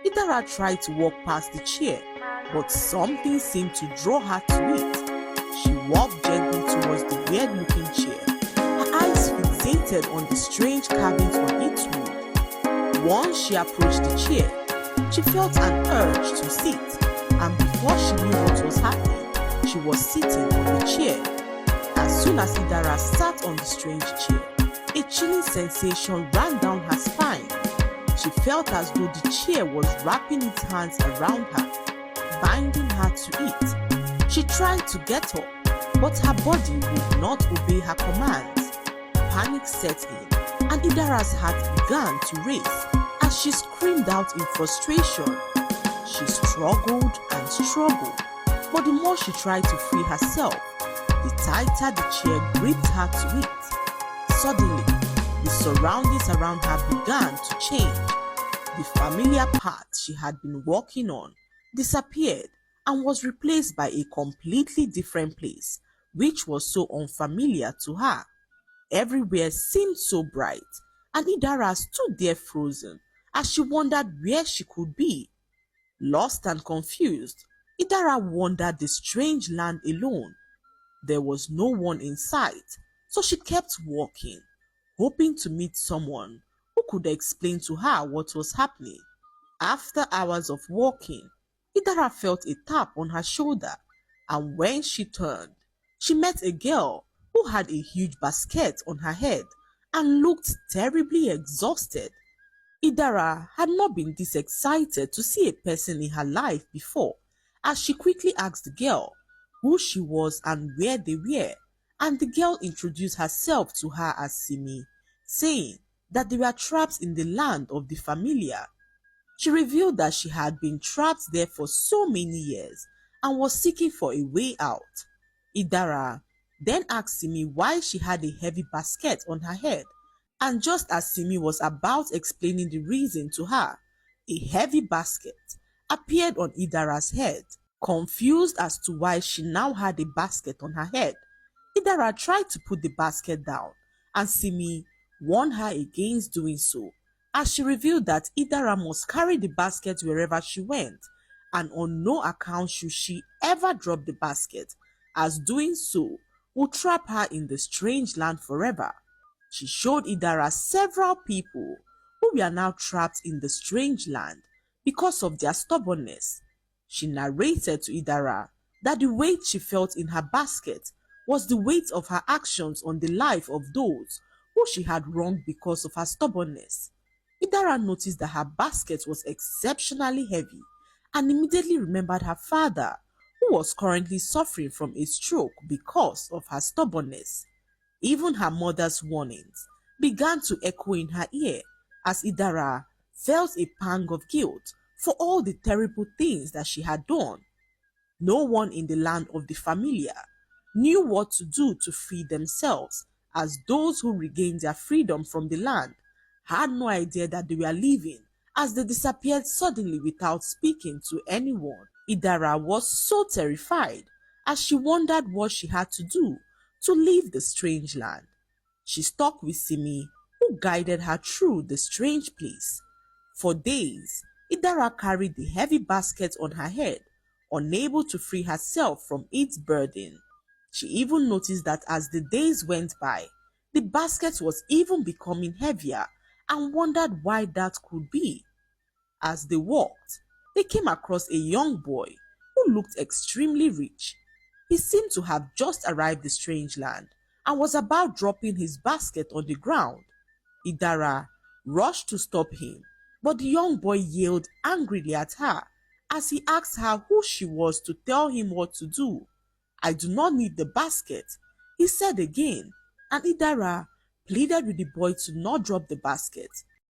Idara tried to walk past the chair, but something seemed to draw her to it. She walked gently towards the weird-looking chair, her eyes fixated on the strange carvings on its wood. Once she approached the chair, she felt an urge to sit, and before she knew what was happening, she was sitting on the chair. As soon as Idara sat on the strange chair, a chilling sensation ran down her spine. She felt as though the chair was wrapping its hands around her, binding her to it. She tried to get up, but her body would not obey her commands. Panic set in, and Idara's heart began to race as she screamed out in frustration. She struggled and struggled, but the more she tried to free herself, the tighter the chair gripped her to it. Suddenly, the surroundings around her began to change. The familiar path she had been walking on disappeared and was replaced by a completely different place, which was so unfamiliar to her. Everywhere seemed so bright, and Idara stood there frozen as she wondered where she could be. Lost and confused, Idara wandered the strange land alone. There was no one in sight, so she kept walking, hoping to meet someone who could explain to her what was happening. After hours of walking, Idara felt a tap on her shoulder, and when she turned, she met a girl who had a huge basket on her head and looked terribly exhausted. Idara had not been this excited to see a person in her life before, as she quickly asked the girl who she was and where they were, and the girl introduced herself to her as Simi, saying that they were trapped in the land of the familiar. She revealed that she had been trapped there for so many years and was seeking for a way out. Idara then asked Simi why she had a heavy basket on her head, and just as Simi was about explaining the reason to her, a heavy basket appeared on Idara's head. Confused as to why she now had a basket on her head, Idara tried to put the basket down, and Simi warned her against doing so, as she revealed that Idara must carry the basket wherever she went, and on no account should she ever drop the basket, as doing so would trap her in the strange land forever. She showed Idara several people who were now trapped in the strange land because of their stubbornness. She narrated to Idara that the weight she felt in her basket was the weight of her actions on the life of those who she had wronged because of her stubbornness. Idara noticed that her basket was exceptionally heavy and immediately remembered her father, who was currently suffering from a stroke because of her stubbornness. Even her mother's warnings began to echo in her ear as Idara felt a pang of guilt for all the terrible things that she had done. No one in the land of the familiar knew what to do to free themselves, as those who regained their freedom from the land had no idea that they were leaving, as they disappeared suddenly without speaking to anyone. Idara was so terrified as she wondered what she had to do to leave the strange land. She stuck with Simi, who guided her through the strange place. For days, Idara carried the heavy basket on her head, unable to free herself from its burden. She even noticed that as the days went by, the basket was even becoming heavier and wondered why that could be. As they walked, they came across a young boy who looked extremely rich. He seemed to have just arrived in the strange land and was about dropping his basket on the ground. Idara rushed to stop him, but the young boy yelled angrily at her as he asked her who she was to tell him what to do. "I do not need the basket," he said again, and Idara pleaded with the boy to not drop the basket,